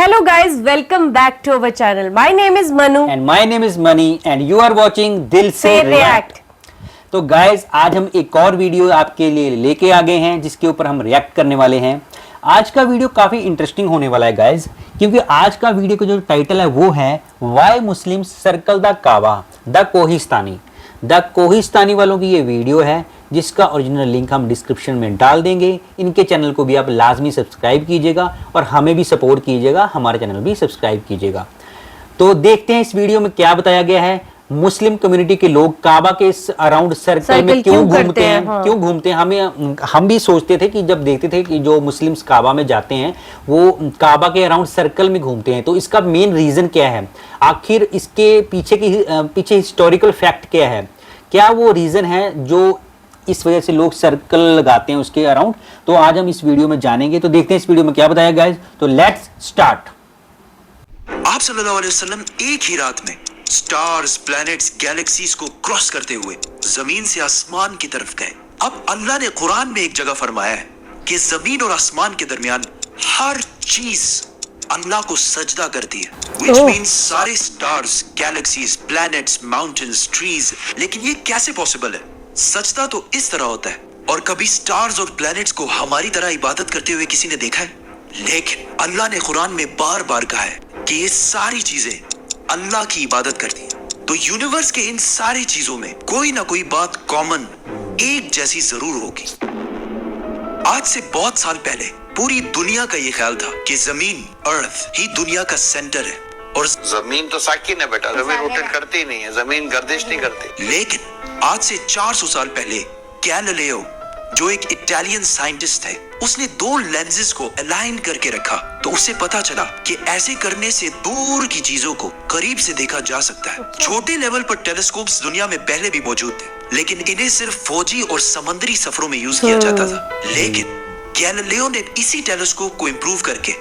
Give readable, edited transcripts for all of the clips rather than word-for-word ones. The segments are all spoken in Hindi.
Hello guys, welcome back to our channel. My name is Manu and my name is Mani and you are watching दिल से रिएक्ट। तो गाइज आज हम एक और वीडियो आपके लिए लेके आ गए हैं जिसके ऊपर हम रिएक्ट करने वाले हैं। आज का वीडियो काफी इंटरेस्टिंग होने वाला है गाइज, क्योंकि आज का वीडियो का जो टाइटल है वो है why Muslims circle the Kaaba the Kohistani. The Kohistani वालों की ये वीडियो है जिसका ओरिजिनल लिंक हम डिस्क्रिप्शन में डाल देंगे। इनके चैनल को भी आप लाजमी सब्सक्राइब कीजिएगा और हमें भी सपोर्ट कीजिएगा, हमारा चैनल भी सब्सक्राइब कीजिएगा। तो देखते हैं इस वीडियो में क्या बताया गया है। मुस्लिम कम्युनिटी के लोग काबा के अराउंड सर्कल में क्यों घूमते हैं, क्यों घूमते हैं। हम भी सोचते थे कि जब देखते थे कि जो मुस्लिम्स काबा में जाते हैं वो काबा के अराउंड सर्कल में घूमते हैं, तो इसका मेन रीजन क्या है, आखिर इसके पीछे हिस्टोरिकल फैक्ट क्या है, क्या वो रीजन है जो इस वजह से लोग सर्कल लगाते हैं उसके अराउंड। तो आज हम इस वीडियो में जानेंगे। तो देखते हैं इस वीडियो में क्या बताया गाइस। तो लेट्स स्टार्ट। आप सल्लल्लाहु अलैहि वसल्लम एक ही रात में स्टार्स, प्लैनेट्स, गैलेक्सीज को क्रॉस करते हुए जमीन से आसमान की तरफ गए। अब अल्लाह ने कुरान में एक जगह फरमाया है कि जमीन और आसमान के दरमियान हर चीज अल्लाह को सजदा करती है, which means सारे stars, galaxies, planets, mountains, trees. लेकिन ये कैसे पॉसिबल है? सजदा तो इस तरह होता है, और कभी स्टार्स और प्लैनेट्स को हमारी तरह इबादत करते हुए किसी ने देखा है? लेकिन अल्लाह ने कुरान में बार बार कहा है कि ये सारी चीजें अल्लाह की इबादत करती हैं। तो यूनिवर्स के इन सारी चीजों में कोई ना कोई बात कॉमन, एक जैसी जरूर होगी। आज से बहुत साल पहले पूरी दुनिया का ये ख्याल था कि जमीन, अर्थ ही दुनिया का सेंटर है, और जमीन तो साकिन है बेटा, जमीन रोटेट करती ही नहीं है, जमीन गर्दिश नहीं करती। लेकिन आज से 400 साल पहले गैलीलियो, जो एक इटालियन साइंटिस्ट थे, उसने दो लेंसेज को अलाइन करके रखा, तो उसे पता चला कि ऐसे करने से दूर की चीजों को करीब से देखा जा सकता है। छोटे लेवल पर टेलीस्कोप्स दुनिया में पहले भी मौजूद थे, लेकिन इन्हें सिर्फ फौजी और समुद्री सफरों में यूज किया जाता था। लेकिन गैलीलियो ने इसी टेलीस्कोप को इम्प्रूव करके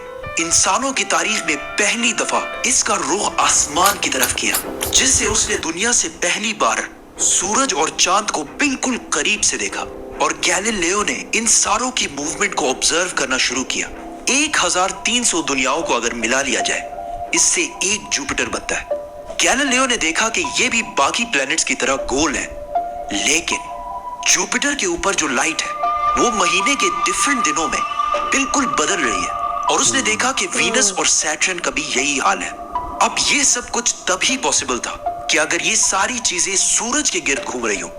इंसानों की तारीख में पहली दफा इसका रुख आसमान की तरफ किया, जिससे उसने दुनिया से पहली बार सूरज और चांद को बिल्कुल करीब से देखा। और गैलीलियो ने इन सारों की मूवमेंट को ऑब्जर्व करना शुरू किया। 1300 दुनियाओं को अगर मिला लिया जाए, इससे एक जुपिटर बनता है। गैलीलियो ने देखा कि ये भी बाकी प्लैनेट्स की तरह गोल है, लेकिन जुपिटर के ऊपर जो लाइट है वो महीने के डिफरेंट दिनों में बिल्कुल बदल रही है, और उसने देखा कि वीनस और सैटर्न का भी यही हाल है। अब ये सब कुछ तभी पॉसिबल था कि अगर ये सारी चीजें सूरज के गिर्द घूम रही हो,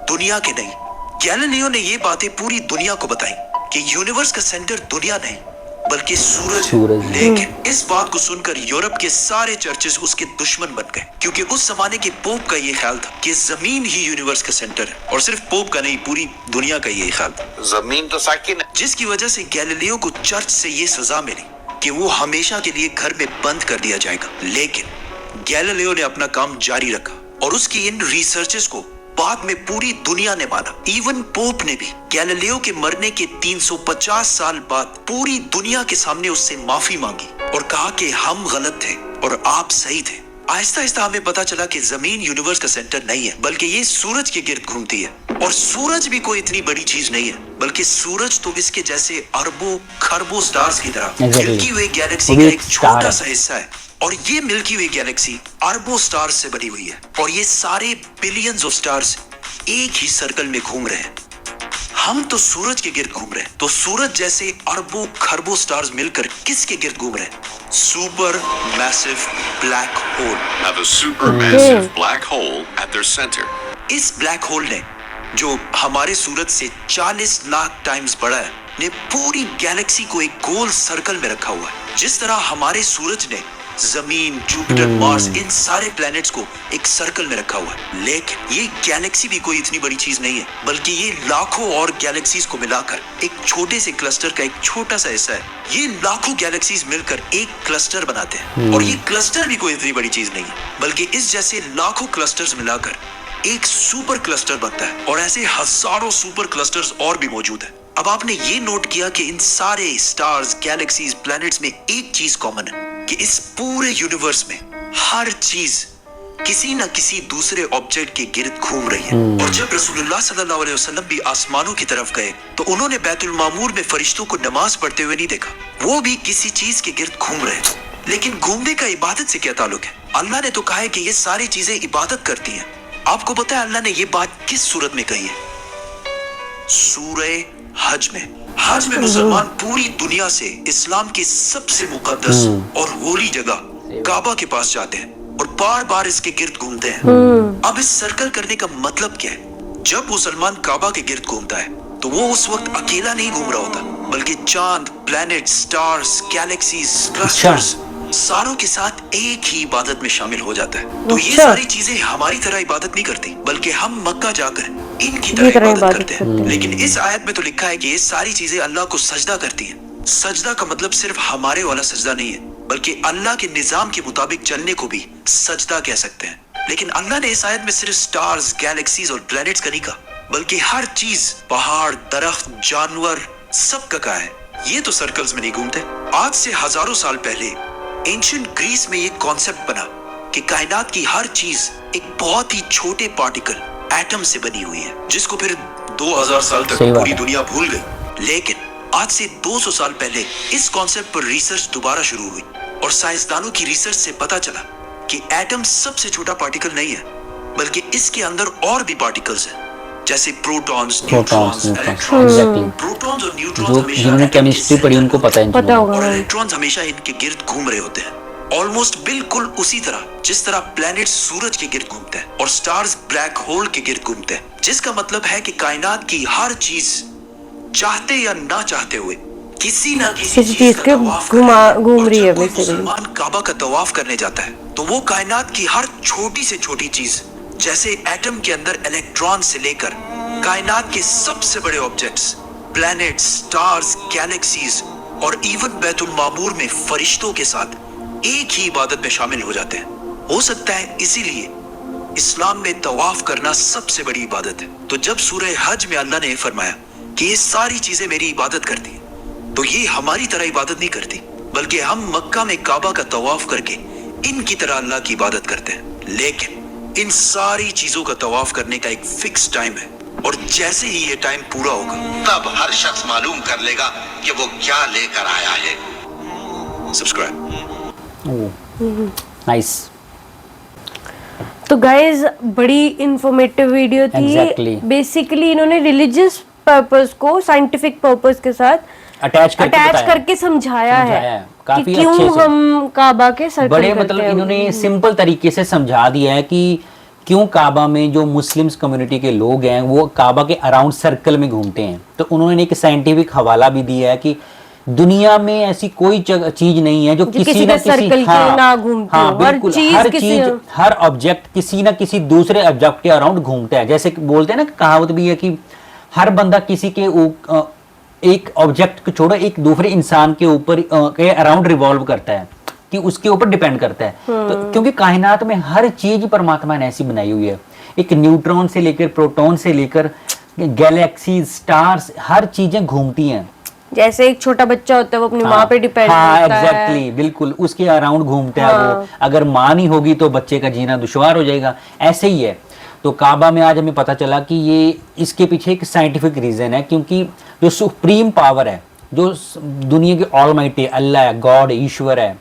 दुनिया के नहीं। गैलीलियो ने ये बातें पूरी दुनिया को बताई कि यूनिवर्स का सेंटर दुनिया नहीं बल्कि सूरज है। लेकिन इस बात को सुनकर यूरोप के सारे चर्चेस उसके दुश्मन बन गए, क्योंकि उस जमाने के पोप का ये ख्याल था कि जमीन ही यूनिवर्स का सेंटर है, और सिर्फ पोप का नहीं, पूरी दुनिया का यही ख्याल था। जमीन तो साकिन है, जिसकी वजह से गैलीलियो को चर्च से ये सजा मिली कि वो हमेशा के लिए घर में बंद कर दिया जाएगा। लेकिन गैलीलियो ने अपना काम जारी रखा, और उसकी इन रिसर्चेस को बाद में पूरी दुनिया ने माना। इवन पोप ने भी गैलीलियो के मरने के 350 साल बाद पूरी दुनिया के सामने उससे माफी मांगी और कहा कि हम गलत थे और आप सही थे। आहिस्ता आहिस्ता हमें पता चला कि जमीन यूनिवर्स का सेंटर नहीं है, बल्कि ये सूरज के गिर्द घूमती है। और सूरज भी कोई इतनी बड़ी चीज नहीं है, बल्कि सूरज तो इसके जैसे अरबों खरबों स्टार्स की तरह मिल्की वे गैलेक्सी का एक छोटा सा हिस्सा है। और ये मिल्की वे गैलेक्सी अरबों स्टार्स से बनी हुई है, और ये सारे बिलियंस ऑफ स्टार्स एक ही सर्कल में घूम रहे हैं। हम तो सूरज के गिर्द घूम रहे हैं, तो सूरज जैसे अरबों खरबों स्टार्स मिलकर किसके गिर्द घूम रहे हैं? Super massive black hole. Have a supermassive black hole at their center. इस ब्लैक होल ने, जो हमारे सूरज से 40 लाख टाइम्स बड़ा है, ने पूरी गैलेक्सी को एक गोल सर्कल में रखा हुआ है। जिस तरह हमारे सूरज ने जमीन, जुपिटर, मार्स, इन सारे प्लैनेट्स को एक सर्कल में रखा हुआ है। लेकिन ये गैलेक्सी भी कोई इतनी बड़ी चीज नहीं है, बल्कि ये लाखों और गैलेक्सीज को मिलाकर एक छोटे से क्लस्टर का एक छोटा सा हिस्सा है। ये लाखों गैलेक्सीज मिलकर एक क्लस्टर बनाते हैं, और ये क्लस्टर भी कोई इतनी बड़ी चीज नहीं है, बल्कि इस जैसे लाखों क्लस्टर्स मिलाकर एक सुपर क्लस्टर बनता है। और ऐसे हजारों सुपर क्लस्टर्स और भी मौजूद है। अब आपने ये नोट किया कि इन सारे स्टार्स, गैलेक्सीज, प्लैनेट्स में एक चीज कॉमन है कि इस पूरे यूनिवर्स में हर चीज किसी न किसी दूसरे ऑब्जेक्ट के गिर्द घूम रही है। और जब रसूलुल्लाह सल्लल्लाहु अलैहि वसल्लम भी आसमानों की तरफ गए तो उन्होंने बैतुल मामूर में फरिश्तों को नमाज पढ़ते हुए नहीं देखा, वो भी किसी चीज के गिर्द घूम रहे हैं। लेकिन घूमने का इबादत से क्या ताल्लुक है? अल्लाह ने तो कहा है कि ये सारी चीजें इबादत करती हैं। आपको पता है अल्लाह ने ये बात किस सूरत में कही है? सूरह हज में। हज में मुसलमान पूरी दुनिया से इस्लाम की सबसे मुकद्दस और होली जगह काबा के पास जाते हैं और बार बार इसके गिर्द घूमते हैं। अब इस सर्कल करने का मतलब क्या है? जब मुसलमान काबा के गिर्द घूमता है तो वो उस वक्त अकेला नहीं घूम रहा होता, बल्कि चांद, प्लैनेट, स्टार्स, गैलेक्सीज, क्लस्टर्स सारों के साथ एक ही इबादत में शामिल हो जाता है। तो ये सारी चीजें हमारी तरह इबादत नहीं करती, बल्कि हम मक्का जाकर इनकी तरह इबादत करते हैं। लेकिन इस आयत में तो लिखा है कि ये सारी चीजें अल्लाह को सजदा करती हैं। सजदा का मतलब सिर्फ हमारे वाला सजदा नहीं है, बल्कि अल्लाह के निजाम के मुताबिक चलने को भी सजदा कह सकते हैं। लेकिन अल्लाह ने इस आयत में सिर्फ स्टार्स, गैलेक्सीज और प्लैनेट्स का नहीं कहा, बल्कि हर चीज, पहाड़, दरख्त, जानवर, सब का कहा है। ये तो सर्कल्स में नहीं घूमते। आज से हजारों साल पहले एंशिएंट ग्रीस में ये कॉन्सेप्ट बना कि कायनात की हर चीज एक बहुत ही छोटे पार्टिकल, एटम से बनी हुई है, जिसको फिर 2000 साल तक पूरी दुनिया भूल गई। लेकिन आज से 200 साल पहले इस कॉन्सेप्ट पर रिसर्च दोबारा शुरू हुई और साइंसदानों की रिसर्च से पता चला कि एटम सबसे छोटा पार्टिकल नहीं है, बल्कि इसके अंदर और भी पार्टिकल्स हैं, जैसे प्रोटॉन्स, न्यूट्रॉन्स, इलेक्ट्रॉन्स। प्रोटॉन्स और न्यूट्रॉन्स जिन्होंने केमिस्ट्री पढ़ी उनको पता है, और इलेक्ट्रॉन्स हमेशा इनके गिर्द घूम रहे होते हैं, ऑलमोस्ट बिल्कुल उसी तरह जिस तरह प्लैनेट सूरज के गिर्द घूमते हैं और स्टार्स ब्लैक होल के गिर्द घूमते हैं। जिसका मतलब है कि कायनात की हर चीज चाहते या ना चाहते हुए किसी ना किसी चीज के घूम रही है। मुसलमान काबा का तवाफ करने जाता है तो वो कायनात की हर छोटी से छोटी चीज, जैसे एटम के अंदर इलेक्ट्रॉन से लेकर कायनात के सबसे बड़े ऑब्जेक्ट्स, प्लैनेट्स, स्टार्स, गैलेक्सीज और इवन बैतुल मामूर में फरिश्तों के साथ एक ही इबादत में शामिल हो जाते हैं। हो सकता है इसीलिए इस्लाम में तवाफ करना सबसे बड़ी इबादत है। तो जब सूरह हज में अल्लाह ने फरमाया कि ये सारी चीजें मेरी इबादत करती हैं, तो ये हमारी तरह इबादत नहीं करती, बल्कि हम मक्का में काबा का तवाफ करके इनकी तरह अल्लाह की इबादत करते हैं। लेकिन इन सारी चीजों का तवाफ करने का एक फिक्स टाइम है, और जैसे ही ये टाइम पूरा होगा तब हर शख्स मालूम कर लेगा कि वो क्या लेकर आया है। सब्सक्राइब। नाइस। तो गाइज बड़ी इंफॉर्मेटिव वीडियो थी। Exactly. बेसिकली इन्होंने रिलीजियस पर्पस को साइंटिफिक पर्पस के साथ अटैच करके समझाया है काफी कि क्यों अच्छे से। हम काबा के सर्कल बड़े करते मतलब हैं। इन्होंने सिंपल तरीके से समझा दिया है कि क्यों काबा में जो मुस्लिम्स कम्युनिटी के लोग हैं वो काबा के अराउंड सर्कल में घूमते हैं। तो उन्होंने एक साइंटिफिक हवाला भी दिया है कि दुनिया में ऐसी कोई चीज नहीं है जो किसी ना किसी बिल्कुल हर चीज, हर ऑब्जेक्ट किसी ना किसी दूसरे ऑब्जेक्ट के अराउंड घूमता है। जैसे बोलते हैं ना, कहावत भी है कि हर बंदा किसी के एक ऑब्जेक्ट को छोड़ो एक दूसरे इंसान के ऊपर के अराउंड रिवॉल्व करता है, कि उसके ऊपर डिपेंड करता है। तो क्योंकि कायनात में हर चीज परमात्मा ने ऐसी बनाई हुई है, एक न्यूट्रॉन से लेकर प्रोटॉन से लेकर गैलेक्सीज, स्टार्स, हर चीजें घूमती हैं। जैसे एक छोटा बच्चा होता है वो अपनी माँ पे डिपेंड करता है। एग्जैक्टली, बिल्कुल उसके अराउंड घूमता है वो। अगर माँ नहीं होगी तो बच्चे का जीना दुश्वार हो जाएगा। ऐसे ही है। तो काबा में आज हमें पता चला कि ये इसके पीछे एक साइंटिफिक रीजन है, क्योंकि जो सुप्रीम पावर है, जो दुनिया के ऑलमाइटी अल्लाह है, गॉड, ईश्वर है,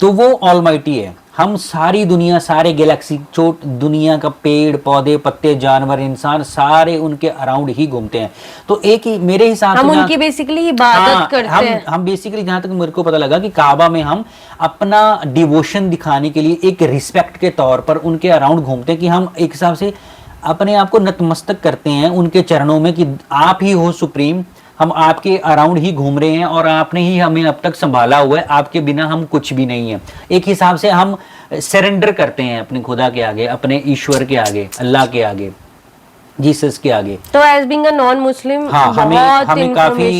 तो वो ऑलमाइटी है। हम सारी दुनिया, सारे गैलेक्सी, दुनिया का पेड़ पौधे, पत्ते, जानवर, इंसान, सारे उनके अराउंड ही घूमते हैं। तो एक ही मेरे हिसाब से हम उनकी बेसिकली इबादत करते हैं। हम बेसिकली जहां तक मेरे को पता लगा कि काबा में हम अपना डिवोशन दिखाने के लिए एक रिस्पेक्ट के तौर पर उनके अराउंड घूमते हैं, कि हम एक हिसाब से अपने आप को नतमस्तक करते हैं उनके चरणों में कि आप ही हो सुप्रीम, हम आपके अराउंड ही घूम रहे हैं और आपने ही हमें अब तक संभाला हुआ है, आपके बिना हम कुछ भी नहीं है। एक हिसाब से हम सरेंडर करते हैं अपने खुदा के आगे, अपने ईश्वर के आगे, अल्लाह के आगे, जीसस के आगे। तो as being a non Muslim, हाँ, हमें काफी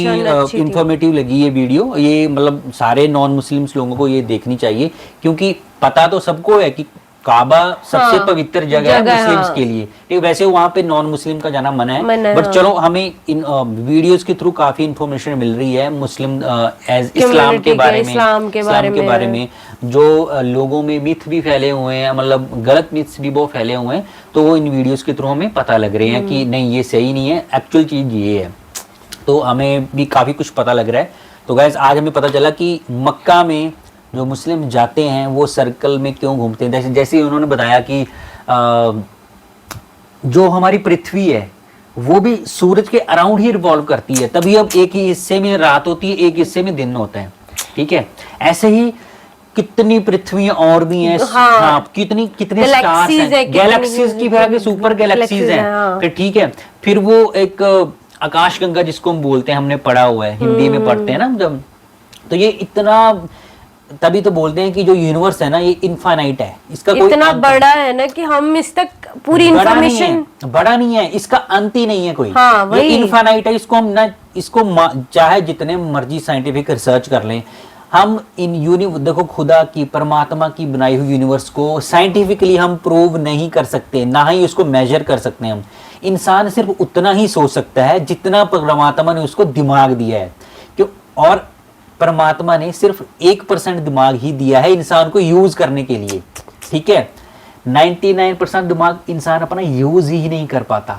इंफॉर्मेटिव लगी ये वीडियो। ये मतलब सारे नॉन मुस्लिम्स लोगों को ये देखनी चाहिए, क्योंकि पता तो सबको है कि काबा सबसे पवित्र जगह है मुस्लिम्स के लिए। ठीक, वैसे वहाँ पे नॉन मुस्लिम का जाना मना है, बट चलो हमें इन वीडियोस के थ्रू काफी इंफॉर्मेशन मिल रही है मुस्लिम इस्लाम के बारे में, जो लोगों में मिथ भी फैले हुए हैं, मतलब गलत मिथ्स भी बहुत फैले हुए हैं, तो वो इन वीडियोस के थ्रू हमें पता लग रहे हैं कि नहीं ये सही नहीं है, एक्चुअल चीज ये है। तो हमें भी काफी कुछ पता लग रहा है। तो गाइस आज हमें पता चला कि मक्का में जो मुस्लिम जाते हैं वो सर्कल में क्यों घूमते हैं। जैसे उन्होंने बताया कि जो हमारी पृथ्वी है वो भी सूरज के अराउंड ही रिवॉल्व करती है, तभी अब एक ही हिस्से में रात होती है, एक हिस्से में दिन होता है, ठीक है। ऐसे ही कितनी पृथ्वियां और भी हैं, हाँ, कितने स्टार्स हैं, गैलेक्सीज की भाग सुपर गैलेक्सीज हैं, फिर ठीक है। फिर वो एक आकाश गंगा जिसको हम बोलते हैं, हमने पढ़ा हुआ है, हिंदी में पढ़ते हैं ना जब, तो ये इतना, तभी तो बोलते हैं कि जो यूनिवर्स है ना ये इनफाइनाइट है, इसका कोई इतना बड़ा है ना कि हम इस तक पूरी इंफॉर्मेशन, बड़ा नहीं है, इसका अंत ही नहीं है कोई, हाँ, ये इनफाइनाइट है। इसको हम ना, इसको चाहे जितने मर्जी साइंटिफिक रिसर्च कर लें, हम इन देखो खुदा की, परमात्मा की बनाई हुई यूनिवर्स को साइंटिफिकली हम प्रूव नहीं कर सकते, ना ही उसको मेजर कर सकते हैं हम। इंसान सिर्फ उतना ही सोच सकता है जितना परमात्मा ने उसको दिमाग दिया है, क्यों, और परमात्मा ने सिर्फ 1% दिमाग ही दिया है इंसान को यूज करने के लिए, ठीक है। 99% दिमाग इंसान अपना यूज ही नहीं कर पाता,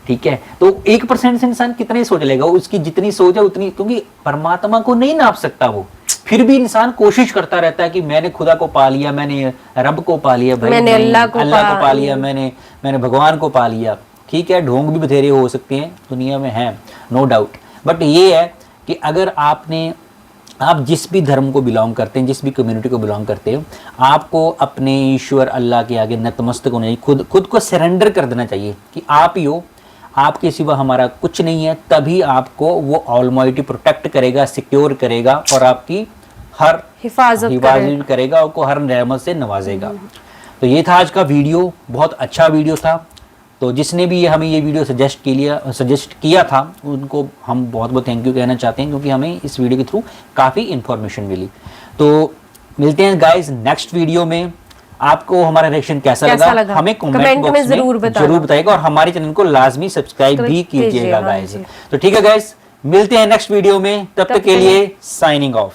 ठीक है। तो 1% से इंसान कितना ही सोच लेगा, उसकी जितनी सोच है उतनी, क्योंकि परमात्मा को नहीं नाप सकता वो। फिर भी इंसान कोशिश करता रहता है कि मैंने खुदा को पा लिया, मैंने रब को पा लिया, भाई मैंने अल्लाह को पा लिया, मैंने भगवान को पा लिया, ठीक है। ढोंग भी बथेरे हो सकते हैं दुनिया में, है नो डाउट, बट ये है कि अगर आप जिस भी धर्म को बिलोंग करते हैं, जिस भी कम्युनिटी को बिलोंग करते हो, आपको अपने ईश्वर अल्लाह के आगे नतमस्तक होना चाहिए, खुद को सरेंडर कर देना चाहिए कि आप ही हो, आपके सिवा हमारा कुछ नहीं है। तभी आपको वो ऑलमाइटी प्रोटेक्ट करेगा, सिक्योर करेगा और आपकी हर हिफाजत करेगा, आपको हर नेमत से नवाजेगा। तो ये था आज का वीडियो, बहुत अच्छा वीडियो था। तो जिसने भी हमें ये वीडियो सजेस्ट किया था उनको हम बहुत बहुत थैंक यू कहना चाहते हैं, क्योंकि हमें इस वीडियो के थ्रू काफ़ी इन्फॉर्मेशन मिली। तो मिलते हैं गाइज नेक्स्ट वीडियो में। आपको हमारा रिएक्शन कैसा लगा हमें कमेंट बॉक्स में जरूर बताइएगा, और हमारे चैनल को लाजमी सब्सक्राइब भी कीजिएगा गाइज। तो ठीक है गाइज, मिलते हैं नेक्स्ट वीडियो में, तब तक के लिए साइनिंग ऑफ।